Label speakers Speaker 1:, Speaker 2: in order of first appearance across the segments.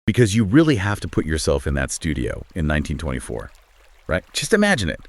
Speaker 1: Because you really have to put yourself in that studio in 1924, right? Just imagine it.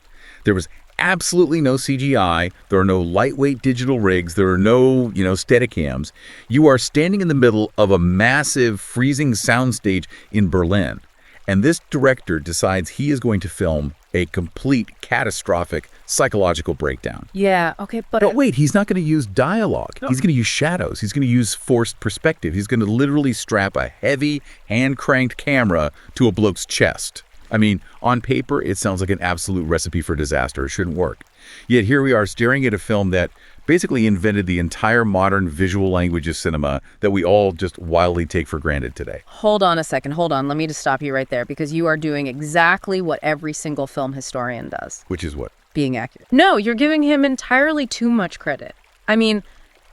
Speaker 1: There was absolutely no CGI. There are no lightweight digital rigs. There are no, Steadicams. You are standing in the middle of a massive freezing soundstage in Berlin. And this director decides he is going to film a complete catastrophic psychological breakdown.
Speaker 2: Yeah, okay,
Speaker 1: But wait, he's not going to use dialogue. No. He's going to use shadows. He's going to use forced perspective. He's going to literally strap a heavy, hand-cranked camera to a bloke's chest. I mean, on paper, it sounds like an absolute recipe for disaster. It shouldn't work. Yet here we are staring at a film that basically invented the entire modern visual language of cinema that we all just wildly take for granted today.
Speaker 2: Hold on a second. Hold on. Let me just stop you right there, because you are doing exactly what every single film historian does.
Speaker 1: Which is what?
Speaker 2: Being accurate. No, you're giving him entirely too much credit. I mean,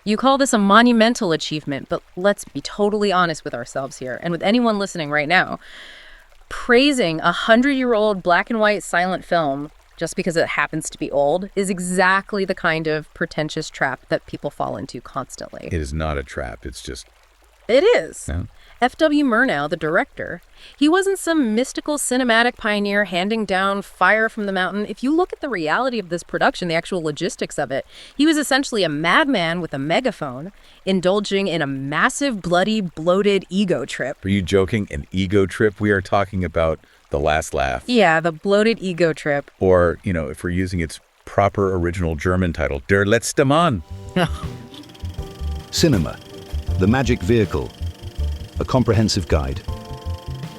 Speaker 2: you call this a monumental achievement, but let's be totally honest with ourselves here, and with anyone listening right now. Praising a 100-year-old black and white silent film just because it happens to be old is exactly the kind of pretentious trap that people fall into constantly.
Speaker 1: It is not a trap. It's just...
Speaker 2: It is.
Speaker 1: No?
Speaker 2: F.W. Murnau, the director, he wasn't some mystical cinematic pioneer handing down fire from the mountain. If you look at the reality of this production, the actual logistics of it, he was essentially a madman with a megaphone, indulging in a massive, bloody, bloated ego trip.
Speaker 1: Are you joking? An ego trip? We are talking about The Last Laugh.
Speaker 2: Yeah, the bloated ego trip.
Speaker 1: Or, if we're using its proper original German title, Der letzte Mann.
Speaker 3: Cinema, the magic vehicle. A comprehensive guide.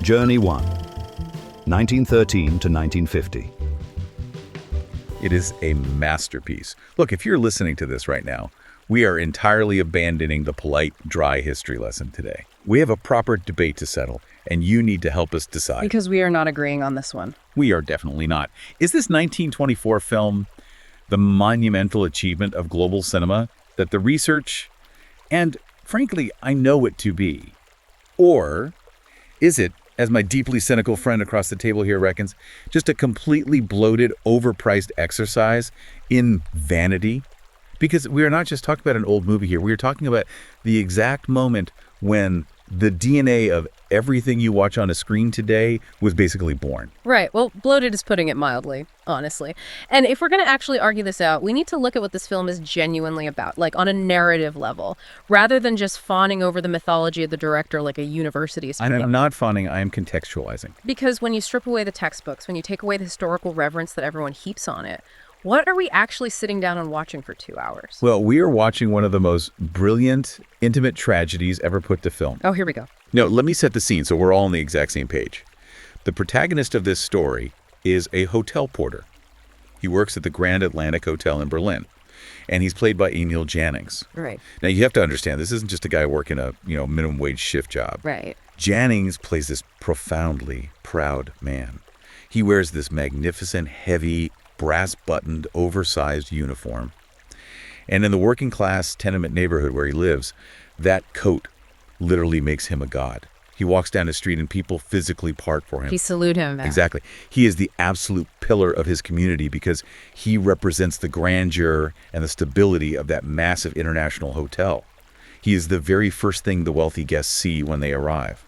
Speaker 3: Journey 1, 1913 to 1950.
Speaker 1: It is a masterpiece. Look, if you're listening to this right now, we are entirely abandoning the polite, dry history lesson today. We have a proper debate to settle, and you need to help us decide.
Speaker 2: Because we are not agreeing on this one.
Speaker 1: We are definitely not. Is this 1924 film the monumental achievement of global cinema that the research, and frankly, I know it to be? Or is it, as my deeply cynical friend across the table here reckons, just a completely bloated, overpriced exercise in vanity? Because we are not just talking about an old movie here. We are talking about the exact moment when the DNA of everything you watch on a screen today was basically born.
Speaker 2: Right. Well, bloated is putting it mildly, honestly. And if we're going to actually argue this out, we need to look at what this film is genuinely about, like on a narrative level, rather than just fawning over the mythology of the director like a university student.
Speaker 1: I'm not fawning, I am contextualizing.
Speaker 2: Because when you strip away the textbooks, when you take away the historical reverence that everyone heaps on it, what are we actually sitting down and watching for 2 hours?
Speaker 1: Well, we are watching one of the most brilliant, intimate tragedies ever put to film.
Speaker 2: Oh, here we go.
Speaker 1: No, let me set the scene so we're all on the exact same page. The protagonist of this story is a hotel porter. He works at the Grand Atlantic Hotel in Berlin, and he's played by Emil Jannings.
Speaker 2: Right.
Speaker 1: Now, you have to understand, this isn't just a guy working a minimum wage shift job.
Speaker 2: Right.
Speaker 1: Jannings plays this profoundly proud man. He wears this magnificent, heavy, brass-buttoned, oversized uniform. And in the working-class tenement neighborhood where he lives, that coat literally makes him a god. He walks down the street and people physically part for him.
Speaker 2: He salute him.
Speaker 1: Exactly. He is the absolute pillar of his community because he represents the grandeur and the stability of that massive international hotel. He is the very first thing the wealthy guests see when they arrive.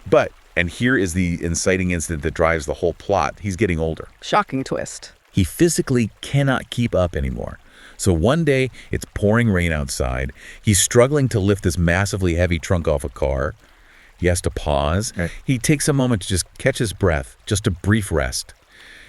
Speaker 1: But, and here is the inciting incident that drives the whole plot, he's getting older.
Speaker 2: Shocking twist.
Speaker 1: He physically cannot keep up anymore. So one day, it's pouring rain outside. He's struggling to lift this massively heavy trunk off a car. He has to pause. Right. He takes a moment to just catch his breath, just a brief rest.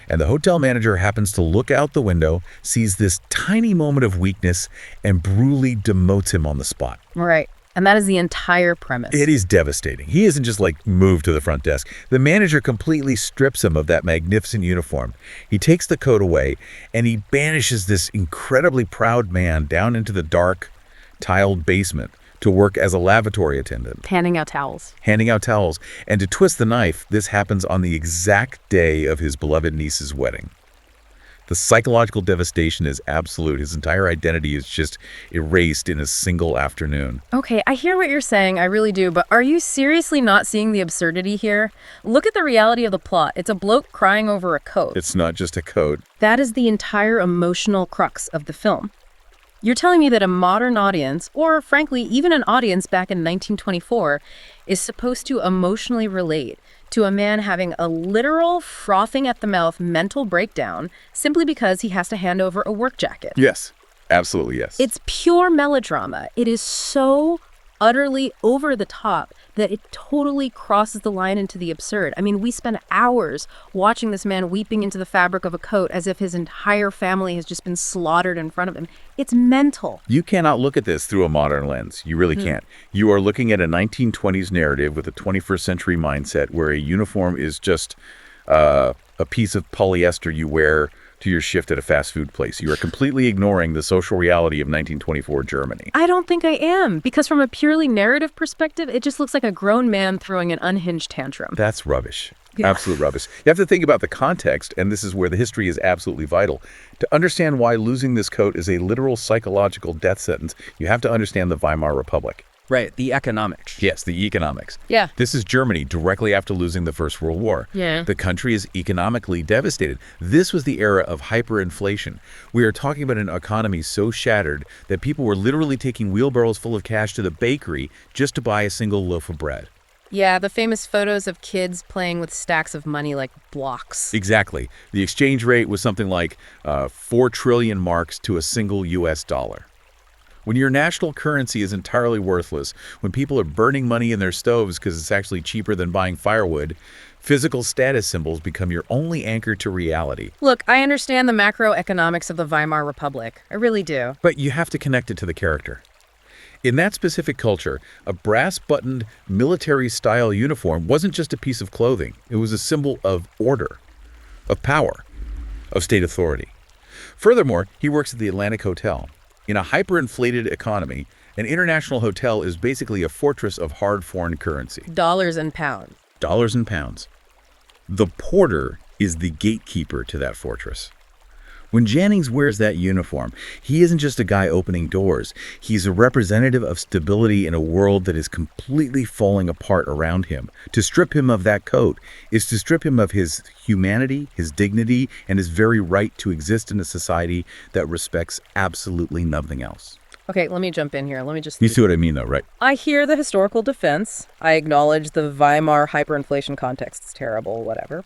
Speaker 1: And the hotel manager happens to look out the window, sees this tiny moment of weakness, and brutally demotes him on the spot.
Speaker 2: Right. And that is the entire premise.
Speaker 1: It is devastating. He isn't just moved to the front desk. The manager completely strips him of that magnificent uniform. He takes the coat away, and he banishes this incredibly proud man down into the dark, tiled basement to work as a lavatory attendant.
Speaker 2: Handing out towels.
Speaker 1: And to twist the knife, this happens on the exact day of his beloved niece's wedding. The psychological devastation is absolute. His entire identity is just erased in a single afternoon.
Speaker 2: Okay, I hear what you're saying, I really do, but are you seriously not seeing the absurdity here? Look at the reality of the plot. It's a bloke crying over a coat.
Speaker 1: It's not just a coat.
Speaker 2: That is the entire emotional crux of the film. You're telling me that a modern audience, or frankly, even an audience back in 1924, is supposed to emotionally relate to a man having a literal frothing at the mouth mental breakdown simply because he has to hand over a work jacket.
Speaker 1: Yes, absolutely yes.
Speaker 2: It's pure melodrama. It is so utterly over the top that it totally crosses the line into the absurd. I mean, we spend hours watching this man weeping into the fabric of a coat as if his entire family has just been slaughtered in front of him. It's mental.
Speaker 1: You cannot look at this through a modern lens. You really can't. You are looking at a 1920s narrative with a 21st century mindset where a uniform is just a piece of polyester you wear to your shift at a fast food place. You are completely ignoring the social reality of 1924 Germany.
Speaker 2: I don't think I am, because from a purely narrative perspective, it just looks like a grown man throwing an unhinged tantrum.
Speaker 1: That's rubbish.
Speaker 2: Yeah.
Speaker 1: Absolute rubbish. You have to think about the context, and this is where the history is absolutely vital. To understand why losing this coat is a literal psychological death sentence, you have to understand the Weimar Republic.
Speaker 4: Right, the economics.
Speaker 1: Yes, the economics.
Speaker 2: Yeah.
Speaker 1: This is Germany directly after losing the First World War.
Speaker 2: Yeah.
Speaker 1: The country is economically devastated. This was the era of hyperinflation. We are talking about an economy so shattered that people were literally taking wheelbarrows full of cash to the bakery just to buy a single loaf of bread.
Speaker 2: Yeah, the famous photos of kids playing with stacks of money like blocks.
Speaker 1: Exactly. The exchange rate was something like 4 trillion marks to a single US dollar. When your national currency is entirely worthless, when people are burning money in their stoves because it's actually cheaper than buying firewood, physical status symbols become your only anchor to reality.
Speaker 2: Look, I understand the macroeconomics of the Weimar Republic. I really do.
Speaker 1: But you have to connect it to the character. In that specific culture, a brass-buttoned military-style uniform wasn't just a piece of clothing. It was a symbol of order, of power, of state authority. Furthermore, he works at the Atlantic Hotel. In a hyperinflated economy, an international hotel is basically a fortress of hard foreign currency.
Speaker 2: Dollars and pounds.
Speaker 1: Dollars and pounds. The porter is the gatekeeper to that fortress. When Jannings wears that uniform, he isn't just a guy opening doors. He's a representative of stability in a world that is completely falling apart around him. To strip him of that coat is to strip him of his humanity, his dignity, and his very right to exist in a society that respects absolutely nothing else.
Speaker 2: Okay, let me jump in here. Let me just...
Speaker 1: You see what I mean, though, right?
Speaker 2: I hear the historical defense. I acknowledge the Weimar hyperinflation context is terrible, whatever.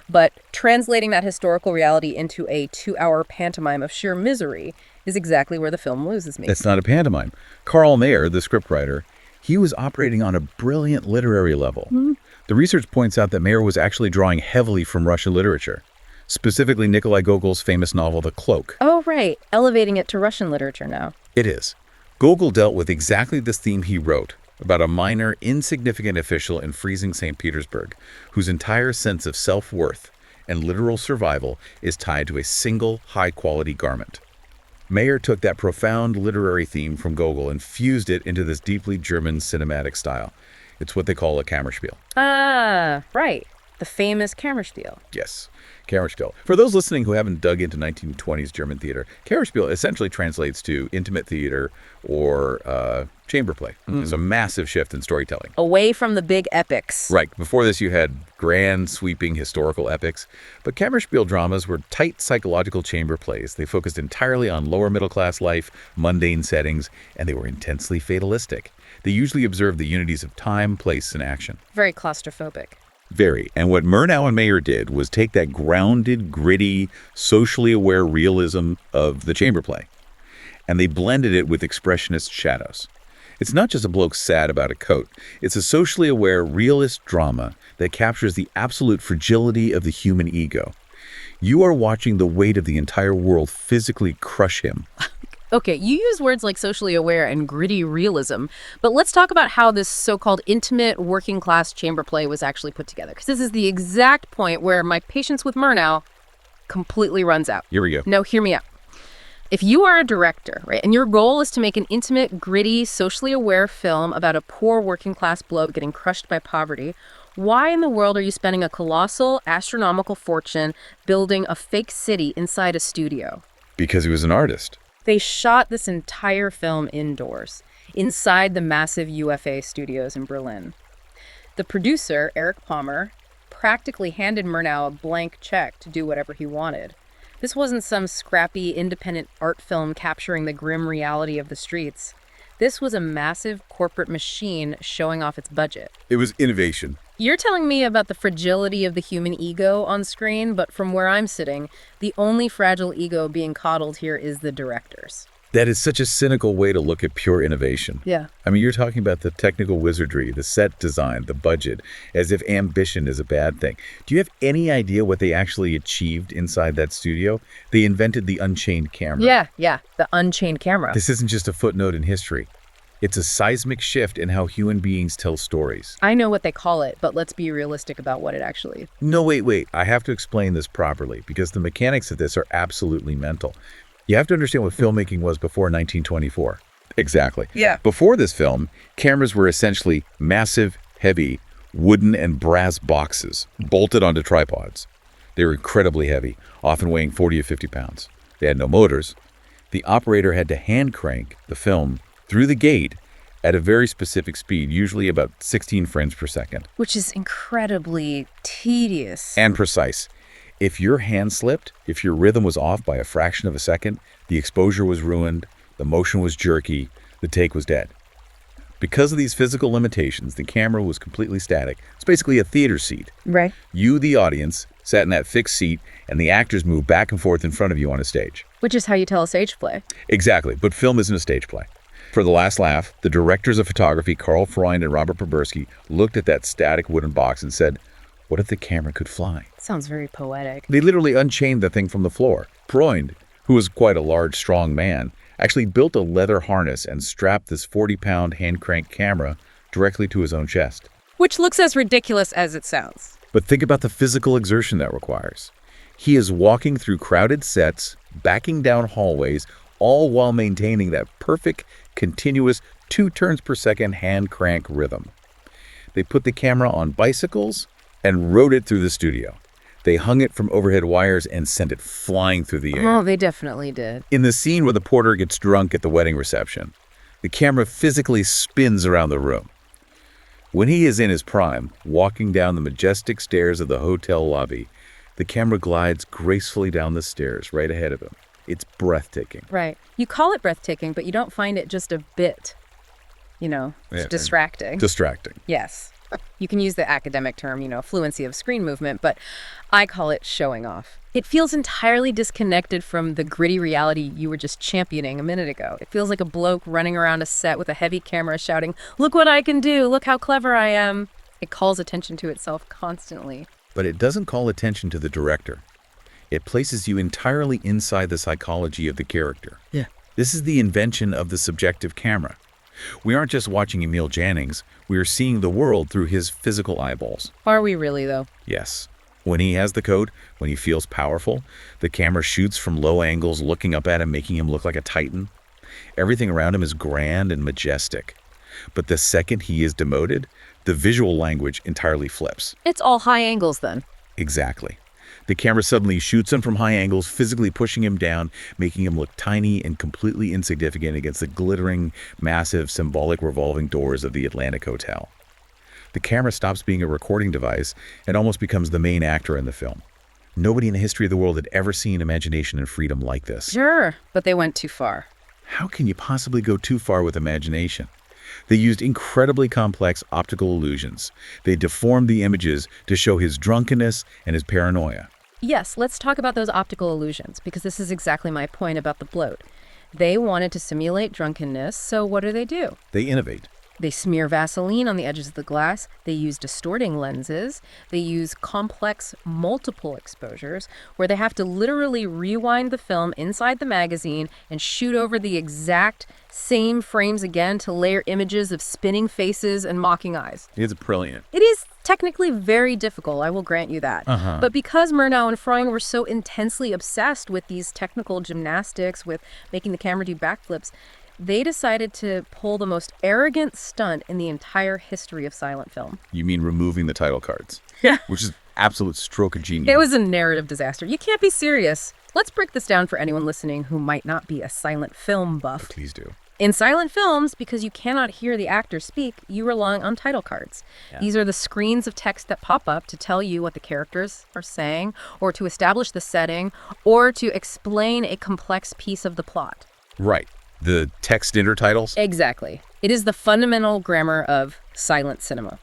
Speaker 2: But translating that historical reality into a 2-hour pantomime of sheer misery is exactly where the film loses me.
Speaker 1: That's not a pantomime. Karl Mayer, the scriptwriter, he was operating on a brilliant literary level. The research points out that Mayer was actually drawing heavily from Russian literature, specifically Nikolai Gogol's famous novel, The Cloak.
Speaker 2: Oh, right. Elevating it to Russian literature now.
Speaker 1: It is. Gogol dealt with exactly this theme he wrote, about a minor, insignificant official in freezing St. Petersburg, whose entire sense of self-worth and literal survival is tied to a single high-quality garment. Mayer took that profound literary theme from Gogol and fused it into this deeply German cinematic style. It's what they call a Kammerspiel.
Speaker 2: Ah, right. The famous Kammerspiel.
Speaker 1: Yes, Kammerspiel. For those listening who haven't dug into 1920s German theater, Kammerspiel essentially translates to intimate theater or chamber play. It's a massive shift in storytelling.
Speaker 2: Away from the big epics.
Speaker 1: Right. Before this, you had grand, sweeping historical epics. But Kammerspiel dramas were tight psychological chamber plays. They focused entirely on lower middle-class life, mundane settings, and they were intensely fatalistic. They usually observed the unities of time, place, and action.
Speaker 2: Very claustrophobic.
Speaker 1: Very. And what Murnau and Mayer did was take that grounded, gritty, socially aware realism of the chamber play, and they blended it with expressionist shadows. It's not just a bloke sad about a coat. It's a socially aware, realist drama that captures the absolute fragility of the human ego. You are watching the weight of the entire world physically crush him.
Speaker 2: Okay, you use words like socially aware and gritty realism, but let's talk about how this so-called intimate working-class chamber play was actually put together, because this is the exact point where my patience with Murnau completely runs out.
Speaker 1: Here we go.
Speaker 2: No, hear me out. If you are a director, right, and your goal is to make an intimate, gritty, socially aware film about a poor working-class bloke getting crushed by poverty, why in the world are you spending a colossal, astronomical fortune building a fake city inside a studio?
Speaker 1: Because he was an artist.
Speaker 2: They shot this entire film indoors, inside the massive UFA studios in Berlin. The producer, Eric Palmer, practically handed Murnau a blank check to do whatever he wanted. This wasn't some scrappy, independent art film capturing the grim reality of the streets. This was a massive corporate machine showing off its budget.
Speaker 1: It was innovation.
Speaker 2: You're telling me about the fragility of the human ego on screen, but from where I'm sitting, the only fragile ego being coddled here is the director's.
Speaker 1: That is such a cynical way to look at pure innovation.
Speaker 2: Yeah.
Speaker 1: I mean, you're talking about the technical wizardry, the set design, the budget, as if ambition is a bad thing. Do you have any idea what they actually achieved inside that studio? They invented the Unchained camera.
Speaker 2: Yeah, the Unchained camera.
Speaker 1: This isn't just a footnote in history. It's a seismic shift in how human beings tell stories.
Speaker 2: I know what they call it, but let's be realistic about what it actually is.
Speaker 1: No, wait. I have to explain this properly because the mechanics of this are absolutely mental. You have to understand what filmmaking was before 1924. Exactly.
Speaker 2: Yeah.
Speaker 1: Before this film, cameras were essentially massive, heavy, wooden and brass boxes bolted onto tripods. They were incredibly heavy, often weighing 40 or 50 pounds. They had no motors. The operator had to hand crank the film through the gate at a very specific speed, usually about 16 frames per second.
Speaker 2: Which is incredibly tedious.
Speaker 1: And precise. If your hand slipped, if your rhythm was off by a fraction of a second, the exposure was ruined, the motion was jerky, the take was dead. Because of these physical limitations, the camera was completely static. It's basically a theater seat.
Speaker 2: Right.
Speaker 1: You, the audience, sat in that fixed seat, and the actors moved back and forth in front of you on a stage.
Speaker 2: Which is how you tell a stage play.
Speaker 1: Exactly, but film isn't a stage play. For the last laugh, the directors of photography, Carl Freund and Robert Pobersky, looked at that static wooden box and said, "What if the camera could fly?"
Speaker 2: Sounds very poetic.
Speaker 1: They literally unchained the thing from the floor. Freund, who was quite a large, strong man, actually built a leather harness and strapped this 40-pound hand-crank camera directly to his own chest.
Speaker 2: Which looks as ridiculous as it sounds.
Speaker 1: But think about the physical exertion that requires. He is walking through crowded sets, backing down hallways, all while maintaining that perfect, continuous 2 turns per second hand crank rhythm. They put the camera on bicycles and rode it through the studio. They hung it from overhead wires and sent it flying through the air.
Speaker 2: Oh, they definitely did.
Speaker 1: In the scene where the porter gets drunk at the wedding reception, the camera physically spins around the room. When he is in his prime, walking down the majestic stairs of the hotel lobby, the camera glides gracefully down the stairs right ahead of him. It's breathtaking.
Speaker 2: Right. You call it breathtaking, but you don't find it just a bit, distracting.
Speaker 1: Distracting.
Speaker 2: Yes. You can use the academic term, fluency of screen movement, but I call it showing off. It feels entirely disconnected from the gritty reality you were just championing a minute ago. It feels like a bloke running around a set with a heavy camera shouting, "Look what I can do! Look how clever I am!" It calls attention to itself constantly.
Speaker 1: But it doesn't call attention to the director. It places you entirely inside the psychology of the character.
Speaker 2: Yeah.
Speaker 1: This is the invention of the subjective camera. We aren't just watching Emil Jannings, we are seeing the world through his physical eyeballs.
Speaker 2: Are we really, though?
Speaker 1: Yes. When he has the coat, when he feels powerful, the camera shoots from low angles, looking up at him, making him look like a titan. Everything around him is grand and majestic. But the second he is demoted, the visual language entirely flips.
Speaker 2: It's all high angles, then.
Speaker 1: Exactly. The camera suddenly shoots him from high angles, physically pushing him down, making him look tiny and completely insignificant against the glittering, massive, symbolic revolving doors of the Atlantic Hotel. The camera stops being a recording device and almost becomes the main actor in the film. Nobody in the history of the world had ever seen imagination and freedom like this.
Speaker 2: Sure, but they went too far.
Speaker 1: How can you possibly go too far with imagination? They used incredibly complex optical illusions. They deformed the images to show his drunkenness and his paranoia.
Speaker 2: Yes, let's talk about those optical illusions, because this is exactly my point about the bloat. They wanted to simulate drunkenness, so what do?
Speaker 1: They innovate.
Speaker 2: They smear Vaseline on the edges of the glass. They use distorting lenses. They use complex multiple exposures where they have to literally rewind the film inside the magazine and shoot over the exact same frames again to layer images of spinning faces and mocking eyes.
Speaker 1: It's brilliant.
Speaker 2: It is technically very difficult, I will grant you that. But because Murnau and Freund were so intensely obsessed with these technical gymnastics, with making the camera do backflips, they decided to pull the most arrogant stunt in the entire history of silent film.
Speaker 1: You mean removing the title cards?
Speaker 2: Yeah.
Speaker 1: Which is absolute stroke of genius.
Speaker 2: It was a narrative disaster. You can't be serious. Let's break this down for anyone listening who might not be a silent film buff.
Speaker 1: Please do.
Speaker 2: In silent films, because you cannot hear the actor speak, you rely on title cards.
Speaker 1: Yeah.
Speaker 2: These are the screens of text that pop up to tell you what the characters are saying, or to establish the setting, or to explain a complex piece of the plot.
Speaker 1: Right. The text intertitles?
Speaker 2: Exactly. It is the fundamental grammar of silent cinema.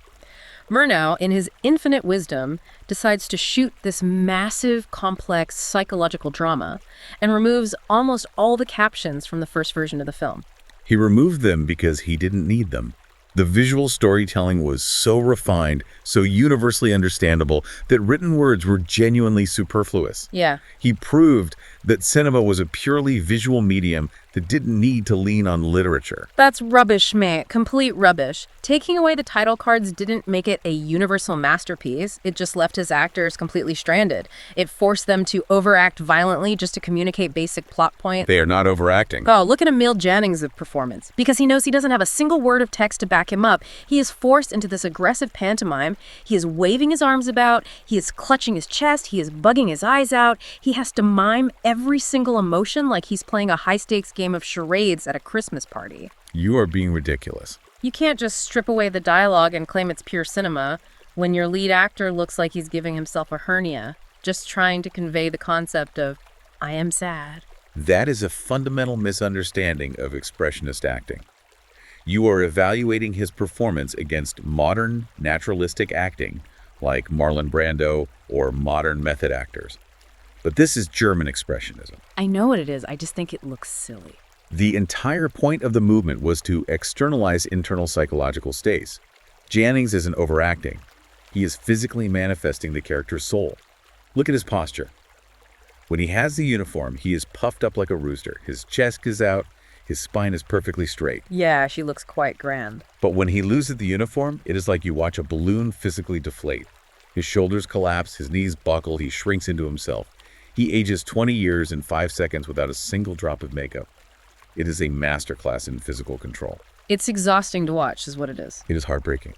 Speaker 2: Murnau, in his infinite wisdom, decides to shoot this massive, complex psychological drama and removes almost all the captions from the first version of the film.
Speaker 1: He removed them because he didn't need them. The visual storytelling was so refined, so universally understandable, that written words were genuinely superfluous.
Speaker 2: Yeah.
Speaker 1: He proved that cinema was a purely visual medium that didn't need to lean on literature.
Speaker 2: That's rubbish, mate. Complete rubbish. Taking away the title cards didn't make it a universal masterpiece. It just left his actors completely stranded. It forced them to overact violently just to communicate basic plot points.
Speaker 1: They are not overacting.
Speaker 2: Oh, look at Emil Jannings' performance. Because he knows he doesn't have a single word of text to back him up, he is forced into this aggressive pantomime. He is waving his arms about, he is clutching his chest, he is bugging his eyes out. He has to mime every single emotion like he's playing a high-stakes game of charades at a Christmas party.
Speaker 1: You are being ridiculous.
Speaker 2: You can't just strip away the dialogue and claim it's pure cinema when your lead actor looks like he's giving himself a hernia, just trying to convey the concept of, I am sad.
Speaker 1: That is a fundamental misunderstanding of expressionist acting. You are evaluating his performance against modern, naturalistic acting, like Marlon Brando or modern method actors. But this is German expressionism.
Speaker 2: I know what it is, I just think it looks silly.
Speaker 1: The entire point of the movement was to externalize internal psychological states. Jannings isn't overacting. He is physically manifesting the character's soul. Look at his posture. When he has the uniform, he is puffed up like a rooster. His chest is out, his spine is perfectly straight.
Speaker 2: Yeah, she looks quite grand.
Speaker 1: But when he loses the uniform, it is like you watch a balloon physically deflate. His shoulders collapse, his knees buckle, he shrinks into himself. He ages 20 years in 5 seconds without a single drop of makeup. It is a masterclass in physical control.
Speaker 2: It's exhausting to watch, is what it is.
Speaker 1: It is heartbreaking.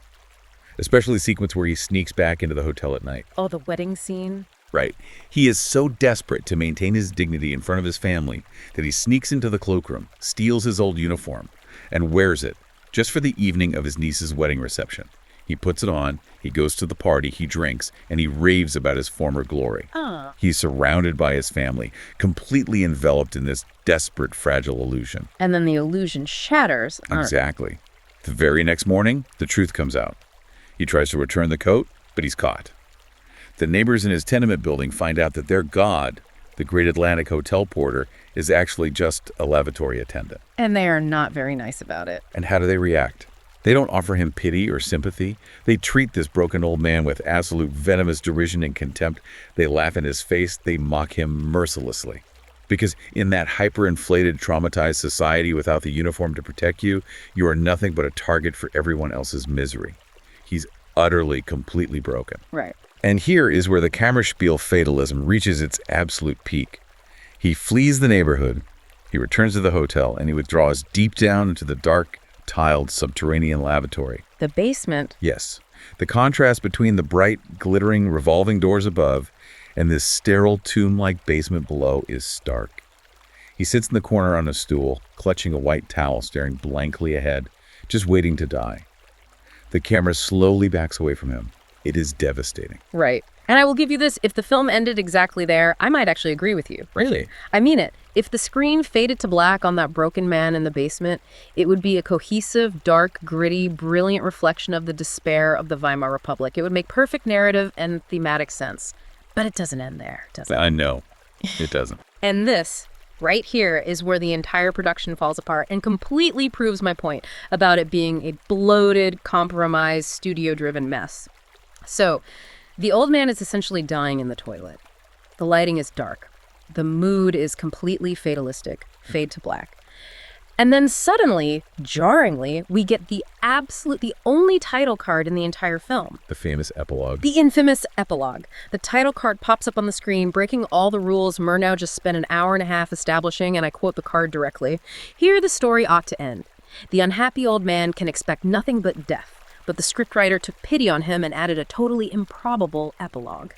Speaker 1: Especially the sequence where he sneaks back into the hotel at night.
Speaker 2: Oh, the wedding scene?
Speaker 1: Right. He is so desperate to maintain his dignity in front of his family that he sneaks into the cloakroom, steals his old uniform, and wears it just for the evening of his niece's wedding reception. He puts it on, he goes to the party, he drinks, and he raves about his former glory. He's surrounded by his family, completely enveloped in this desperate, fragile illusion.
Speaker 2: And then the illusion shatters.
Speaker 1: Exactly. The very next morning, the truth comes out. He tries to return the coat, but he's caught. The neighbors in his tenement building find out that their god, the Great Atlantic Hotel porter, is actually just a lavatory attendant.
Speaker 2: And they are not very nice about it.
Speaker 1: And how do they react? They don't offer him pity or sympathy. They treat this broken old man with absolute venomous derision and contempt. They laugh in his face. They mock him mercilessly. Because in that hyperinflated, traumatized society without the uniform to protect you, you are nothing but a target for everyone else's misery. He's utterly, completely broken.
Speaker 2: Right.
Speaker 1: And here is where the Kammerspiel fatalism reaches its absolute peak. He flees the neighborhood, he returns to the hotel, and he withdraws deep down into the dark, tiled subterranean lavatory.
Speaker 2: The basement?
Speaker 1: Yes. The contrast between the bright, glittering, revolving doors above and this sterile, tomb-like basement below is stark. He sits in the corner on a stool, clutching a white towel, staring blankly ahead, just waiting to die. The camera slowly backs away from him. It is devastating.
Speaker 2: Right. And I will give you this, if the film ended exactly there, I might actually agree with you.
Speaker 1: Really?
Speaker 2: I mean it. If the screen faded to black on that broken man in the basement, it would be a cohesive, dark, gritty, brilliant reflection of the despair of the Weimar Republic. It would make perfect narrative and thematic sense. But it doesn't end there, does it?
Speaker 1: I know. It doesn't.
Speaker 2: And this, right here, is where the entire production falls apart and completely proves my point about it being a bloated, compromised, studio-driven mess. So, the old man is essentially dying in the toilet. The lighting is dark. The mood is completely fatalistic, fade to black. And then suddenly, jarringly, we get the only title card in the entire film.
Speaker 1: The famous epilogue.
Speaker 2: The infamous epilogue. The title card pops up on the screen, breaking all the rules Murnau just spent an hour and a half establishing, and I quote the card directly. Here the story ought to end. The unhappy old man can expect nothing but death. But the scriptwriter took pity on him and added a totally improbable epilogue.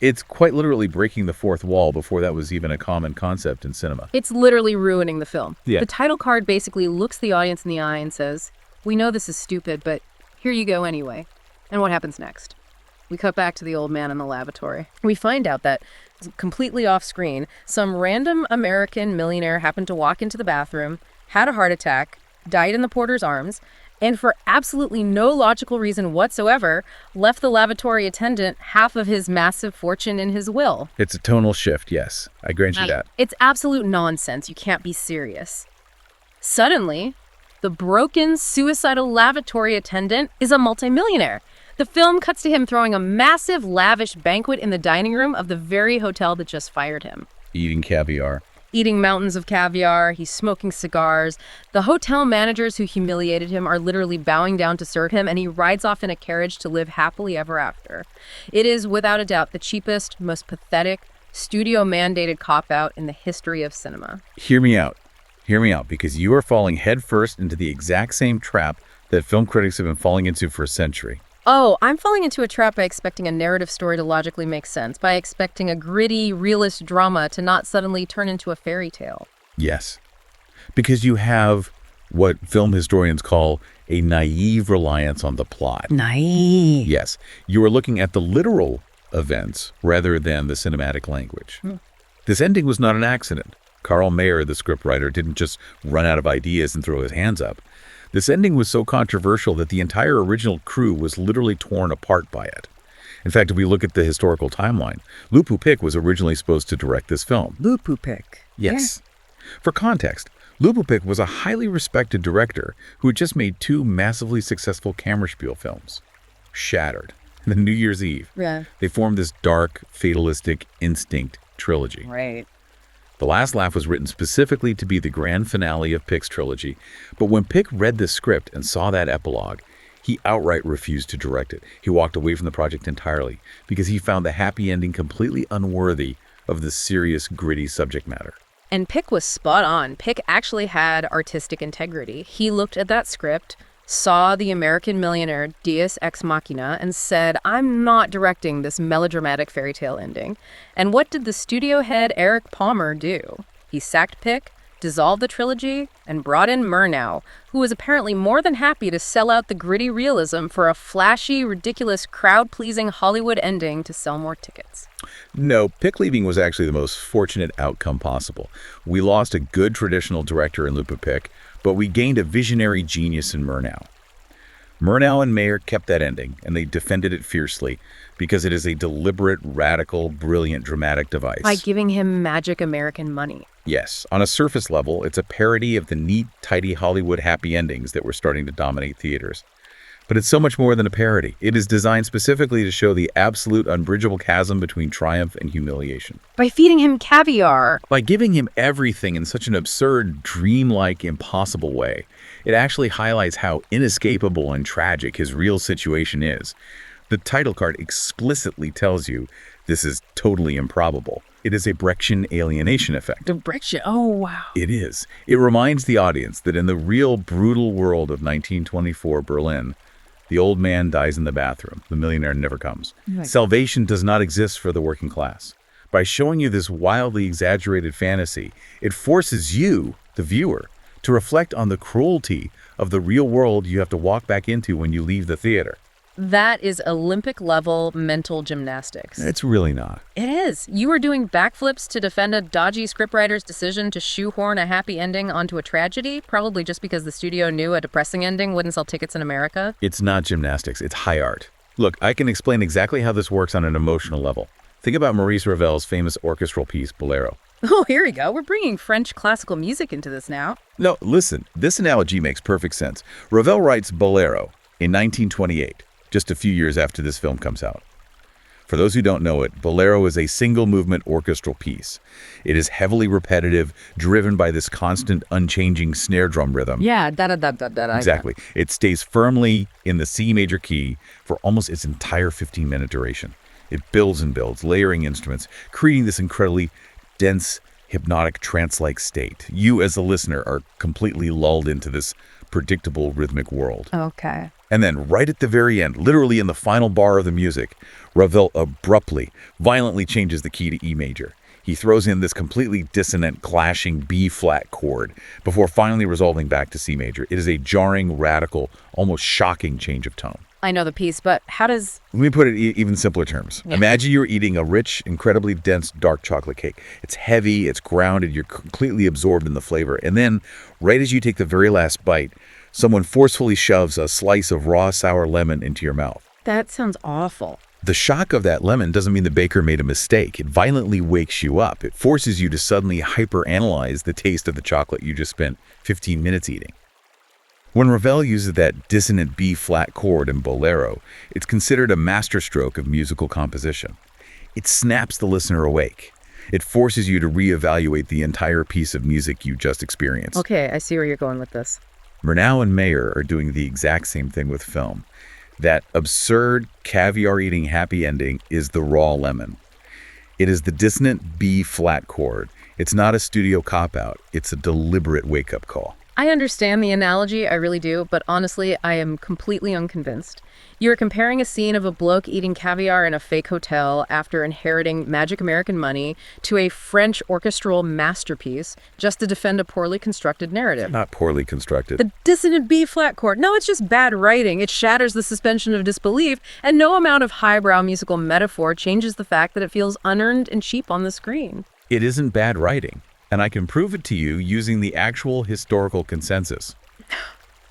Speaker 1: It's quite literally breaking the fourth wall before that was even a common concept in cinema.
Speaker 2: It's literally ruining the film.
Speaker 1: Yeah.
Speaker 2: The title card basically looks the audience in the eye and says, "We know this is stupid, but here you go anyway." And what happens next? We cut back to the old man in the lavatory. We find out that, completely off screen, some random American millionaire happened to walk into the bathroom, had a heart attack, died in the porter's arms, and for absolutely no logical reason whatsoever, left the lavatory attendant half of his massive fortune in his will.
Speaker 1: It's a tonal shift, yes. I grant you that.
Speaker 2: It's absolute nonsense. You can't be serious. Suddenly, the broken, suicidal lavatory attendant is a multimillionaire. The film cuts to him throwing a massive, lavish banquet in the dining room of the very hotel that just fired him.
Speaker 1: Eating caviar.
Speaker 2: Eating mountains of caviar, he's smoking cigars. The hotel managers who humiliated him are literally bowing down to serve him, and he rides off in a carriage to live happily ever after. It is, without a doubt, the cheapest, most pathetic, studio-mandated cop-out in the history of cinema.
Speaker 1: Hear me out. Hear me out, because you are falling headfirst into the exact same trap that film critics have been falling into for a century.
Speaker 2: Oh, I'm falling into a trap by expecting a narrative story to logically make sense, by expecting a gritty, realist drama to not suddenly turn into a fairy tale.
Speaker 1: Yes. Because you have what film historians call a naive reliance on the plot.
Speaker 2: Naive.
Speaker 1: Yes. You are looking at the literal events rather than the cinematic language. This ending was not an accident. Carl Mayer, the scriptwriter, didn't just run out of ideas and throw his hands up. This ending was so controversial that the entire original crew was literally torn apart by it. In fact, if we look at the historical timeline, Lupu Pick was originally supposed to direct this film.
Speaker 2: Lupu Pick.
Speaker 1: Yes. Yeah. For context, Lupu Pick was a highly respected director who had just made 2 massively successful Kammerspiel films. Shattered. And then New Year's Eve.
Speaker 2: Yeah.
Speaker 1: They formed this dark, fatalistic instinct trilogy.
Speaker 2: Right.
Speaker 1: The Last Laugh was written specifically to be the grand finale of Pick's trilogy, but when Pick read the script and saw that epilogue, he outright refused to direct it. He walked away from the project entirely because he found the happy ending completely unworthy of the serious, gritty subject matter.
Speaker 2: And Pick was spot on. Pick actually had artistic integrity. He looked at that script, saw the American millionaire Deus Ex Machina, and said, "I'm not directing this melodramatic fairy tale ending." And what did the studio head Eric Palmer do? He sacked Pick, dissolved the trilogy, and brought in Murnau, who was apparently more than happy to sell out the gritty realism for a flashy, ridiculous, crowd-pleasing Hollywood ending to sell more tickets.
Speaker 1: No, Pick leaving was actually the most fortunate outcome possible. We lost a good traditional director in Lupu Pick, but we gained a visionary genius in Murnau. Murnau and Mayer kept that ending, and they defended it fiercely because it is a deliberate, radical, brilliant, dramatic device.
Speaker 2: By giving him magic American money.
Speaker 1: Yes, on a surface level, it's a parody of the neat, tidy Hollywood happy endings that were starting to dominate theaters. But it's so much more than a parody. It is designed specifically to show the absolute unbridgeable chasm between triumph and humiliation.
Speaker 2: By feeding him caviar.
Speaker 1: By giving him everything in such an absurd, dreamlike, impossible way, it actually highlights how inescapable and tragic his real situation is. The title card explicitly tells you this is totally improbable. It is a Brechtian alienation effect.
Speaker 2: The Brechtian, oh wow.
Speaker 1: It is. It reminds the audience that in the real brutal world of 1924 Berlin, the old man dies in the bathroom. The millionaire never comes.
Speaker 2: Right.
Speaker 1: Salvation does not exist for the working class. By showing you this wildly exaggerated fantasy, it forces you, the viewer, to reflect on the cruelty of the real world you have to walk back into when you leave the theater.
Speaker 2: That is Olympic-level mental gymnastics.
Speaker 1: It's really not.
Speaker 2: It is. You are doing backflips to defend a dodgy scriptwriter's decision to shoehorn a happy ending onto a tragedy, probably just because the studio knew a depressing ending wouldn't sell tickets in America.
Speaker 1: It's not gymnastics. It's high art. Look, I can explain exactly how this works on an emotional level. Think about Maurice Ravel's famous orchestral piece, Bolero.
Speaker 2: Oh, here we go. We're bringing French classical music into this now.
Speaker 1: No, listen. This analogy makes perfect sense. Ravel writes Bolero in 1928. Just a few years after this film comes out. For those who don't know it, Bolero is a single-movement orchestral piece. It is heavily repetitive, driven by this constant, unchanging snare drum rhythm.
Speaker 2: Yeah, da-da-da-da-da.
Speaker 1: Exactly. It stays firmly in the C major key for almost its entire 15-minute duration. It builds and builds, layering instruments, creating this incredibly dense, hypnotic, trance-like state. You, as a listener, are completely lulled into this predictable rhythmic world.
Speaker 2: Okay.
Speaker 1: And then right at the very end, literally in the final bar of the music, Ravel abruptly, violently changes the key to E major. He throws in this completely dissonant, clashing B-flat chord before finally resolving back to C major. It is a jarring, radical, almost shocking change of tone.
Speaker 2: I know the piece, but how does...
Speaker 1: Let me put it in even simpler terms.
Speaker 2: Yeah.
Speaker 1: Imagine you're eating a rich, incredibly dense dark chocolate cake. It's heavy, it's grounded, you're completely absorbed in the flavor. And then, right as you take the very last bite, someone forcefully shoves a slice of raw sour lemon into your mouth.
Speaker 2: That sounds awful.
Speaker 1: The shock of that lemon doesn't mean the baker made a mistake. It violently wakes you up. It forces you to suddenly hyperanalyze the taste of the chocolate you just spent 15 minutes eating. When Ravel uses that dissonant B-flat chord in Bolero, it's considered a masterstroke of musical composition. It snaps the listener awake. It forces you to reevaluate the entire piece of music you just experienced.
Speaker 2: Okay, I see where you're going with this.
Speaker 1: Murnau and Mayer are doing the exact same thing with film. That absurd, caviar-eating happy ending is the raw lemon. It is the dissonant B-flat chord. It's not a studio cop-out. It's a deliberate wake-up call.
Speaker 2: I understand the analogy, I really do, but honestly, I am completely unconvinced. You're comparing a scene of a bloke eating caviar in a fake hotel after inheriting magic American money to a French orchestral masterpiece just to defend a poorly constructed narrative.
Speaker 1: Not poorly constructed.
Speaker 2: The dissonant B-flat chord. No, it's just bad writing. It shatters the suspension of disbelief, and no amount of highbrow musical metaphor changes the fact that it feels unearned and cheap on the screen.
Speaker 1: It isn't bad writing, and I can prove it to you using the actual historical consensus.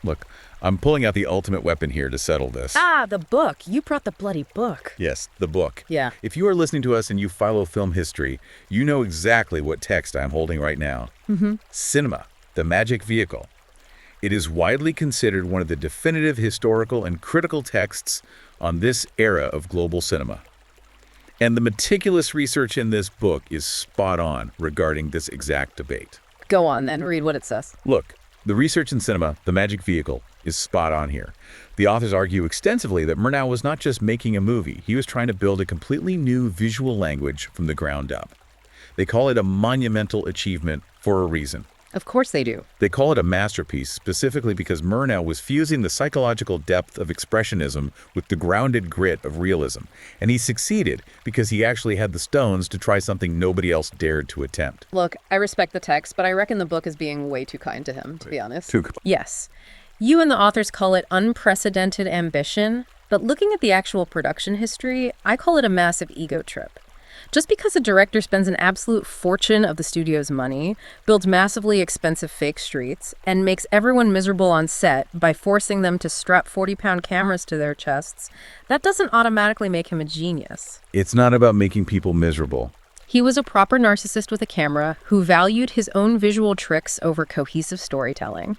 Speaker 1: Look, I'm pulling out the ultimate weapon here to settle this.
Speaker 2: Ah, the book. You brought the bloody book.
Speaker 1: Yes, the book.
Speaker 2: Yeah.
Speaker 1: If you are listening to us and you follow film history, you know exactly what text I'm holding right now. Cinema, the magic vehicle. It is widely considered one of the definitive historical and critical texts on this era of global cinema. And the meticulous research in this book is spot on regarding this exact debate.
Speaker 2: Go on then, read what it says.
Speaker 1: Look, the research in cinema, the magic vehicle, is spot on here. The authors argue extensively that Murnau was not just making a movie, he was trying to build a completely new visual language from the ground up. They call it a monumental achievement for a reason.
Speaker 2: Of course they do.
Speaker 1: They call it a masterpiece specifically because Murnau was fusing the psychological depth of expressionism with the grounded grit of realism. And he succeeded because he actually had the stones to try something nobody else dared to attempt.
Speaker 2: Look, I respect the text, but I reckon the book is being way too kind to him, to be honest.
Speaker 1: Too kind.
Speaker 2: Yes. You and the authors call it unprecedented ambition, but looking at the actual production history, I call it a massive ego trip. Just because a director spends an absolute fortune of the studio's money, builds massively expensive fake streets, and makes everyone miserable on set by forcing them to strap 40-pound cameras to their chests, that doesn't automatically make him a genius.
Speaker 1: It's not about making people miserable.
Speaker 2: He was a proper narcissist with a camera who valued his own visual tricks over cohesive storytelling.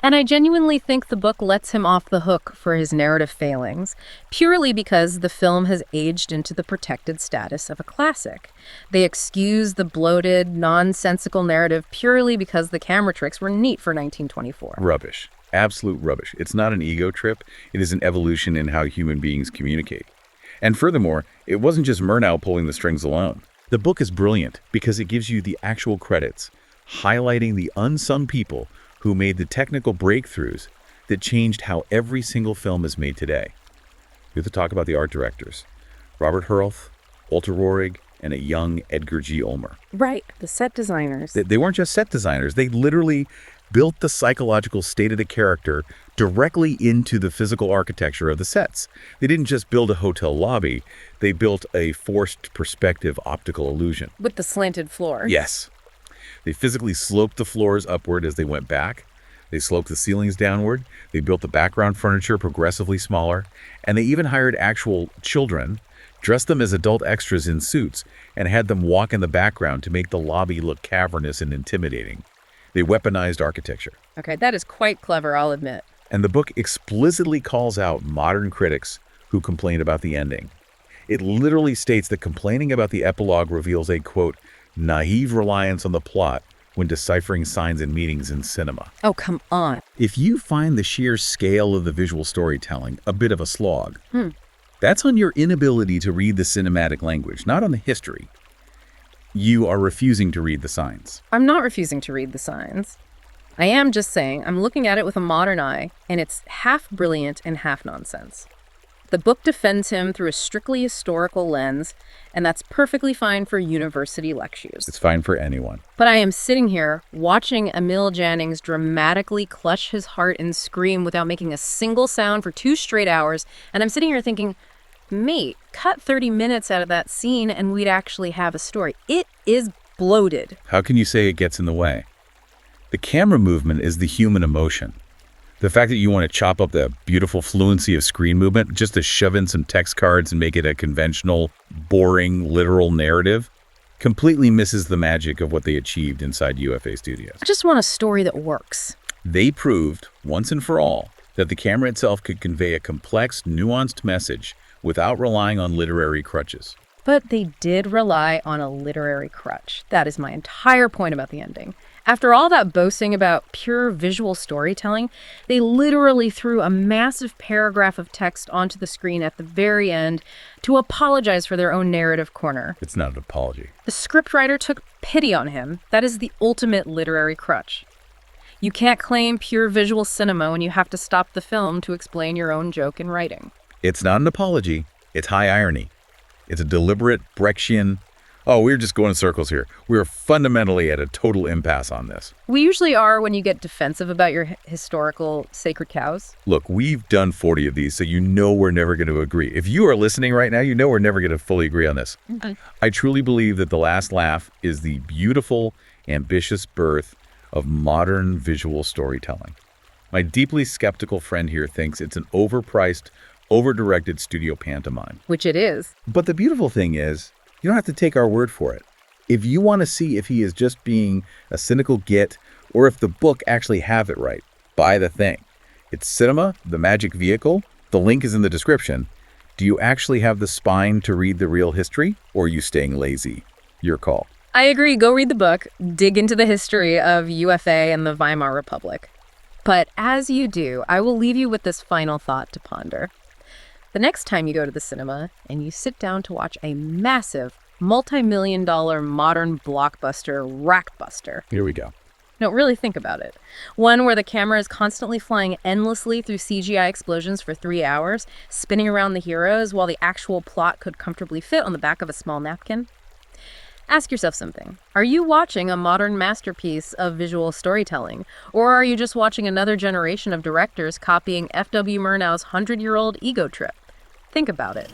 Speaker 2: And I genuinely think the book lets him off the hook for his narrative failings, purely because the film has aged into the protected status of a classic. They excuse the bloated, nonsensical narrative purely because the camera tricks were neat for 1924.
Speaker 1: Rubbish. Absolute rubbish. It's not an ego trip. It is an evolution in how human beings communicate. And furthermore, it wasn't just Murnau pulling the strings alone. The book is brilliant because it gives you the actual credits, highlighting the unsung people who made the technical breakthroughs that changed how every single film is made today. We have to talk about the art directors, Robert Hurlth, Walter Rohrig, and a young Edgar G. Ulmer.
Speaker 2: Right, the set designers.
Speaker 1: They weren't just set designers. They literally built the psychological state of the character directly into the physical architecture of the sets. They didn't just build a hotel lobby. They built a forced perspective optical illusion.
Speaker 2: With the slanted floor.
Speaker 1: Yes. They physically sloped the floors upward as they went back. They sloped the ceilings downward. They built the background furniture progressively smaller. And they even hired actual children, dressed them as adult extras in suits, and had them walk in the background to make the lobby look cavernous and intimidating. They weaponized architecture.
Speaker 2: Okay, that is quite clever, I'll admit.
Speaker 1: And the book explicitly calls out modern critics who complain about the ending. It literally states that complaining about the epilogue reveals a, quote, naive reliance on the plot when deciphering signs and meanings in cinema.
Speaker 2: Oh, come on.
Speaker 1: If you find the sheer scale of the visual storytelling a bit of a slog, that's on your inability to read the cinematic language, not on the history. You are refusing to read the signs.
Speaker 2: I'm not refusing to read the signs. I am just saying, I'm looking at it with a modern eye, and it's half brilliant and half nonsense. The book defends him through a strictly historical lens, and that's perfectly fine for university lectures.
Speaker 1: It's fine for anyone.
Speaker 2: But I am sitting here watching Emil Jannings dramatically clutch his heart and scream without making a single sound for 2 straight hours, and I'm sitting here thinking, mate, cut 30 minutes out of that scene and we'd actually have a story. It is bloated.
Speaker 1: How can you say it gets in the way? The camera movement is the human emotion. The fact that you want to chop up the beautiful fluency of screen movement just to shove in some text cards and make it a conventional, boring, literal narrative completely misses the magic of what they achieved inside UFA Studios.
Speaker 2: I just want a story that works.
Speaker 1: They proved, once and for all, that the camera itself could convey a complex, nuanced message without relying on literary crutches.
Speaker 2: But they did rely on a literary crutch. That is my entire point about the ending. After all that boasting about pure visual storytelling, they literally threw a massive paragraph of text onto the screen at the very end to apologize for their own narrative corner.
Speaker 1: It's not an apology.
Speaker 2: The scriptwriter took pity on him. That is the ultimate literary crutch. You can't claim pure visual cinema when you have to stop the film to explain your own joke in writing.
Speaker 1: It's not an apology. It's high irony. It's a deliberate Brechtian, oh, we're just going in circles here. We're fundamentally at a total impasse on this.
Speaker 2: We usually are when you get defensive about your historical sacred cows.
Speaker 1: Look, we've done 40 of these, so you know we're never going to agree. If you are listening right now, you know we're never going to fully agree on this. I truly believe that The Last Laugh is the beautiful, ambitious birth of modern visual storytelling. My deeply skeptical friend here thinks it's an overpriced, over-directed studio pantomime.
Speaker 2: Which it is.
Speaker 1: But the beautiful thing is, you don't have to take our word for it. If you want to see if he is just being a cynical git or if the book actually have it right, buy the thing. It's cinema, the magic vehicle. The link is in the description. Do you actually have the spine to read the real history, or are you staying lazy? Your call.
Speaker 2: I agree. Go read the book. Dig into the history of UFA and the Weimar Republic. But as you do, I will leave you with this final thought to ponder. The next time you go to the cinema and you sit down to watch a massive, multi-million-dollar modern blockbuster rackbuster.
Speaker 1: Here we go.
Speaker 2: No, really think about it. One where the camera is constantly flying endlessly through CGI explosions for 3 hours, spinning around the heroes while the actual plot could comfortably fit on the back of a small napkin. Ask yourself something. Are you watching a modern masterpiece of visual storytelling? Or are you just watching another generation of directors copying F.W. Murnau's 100-year-old ego trip? Think about it.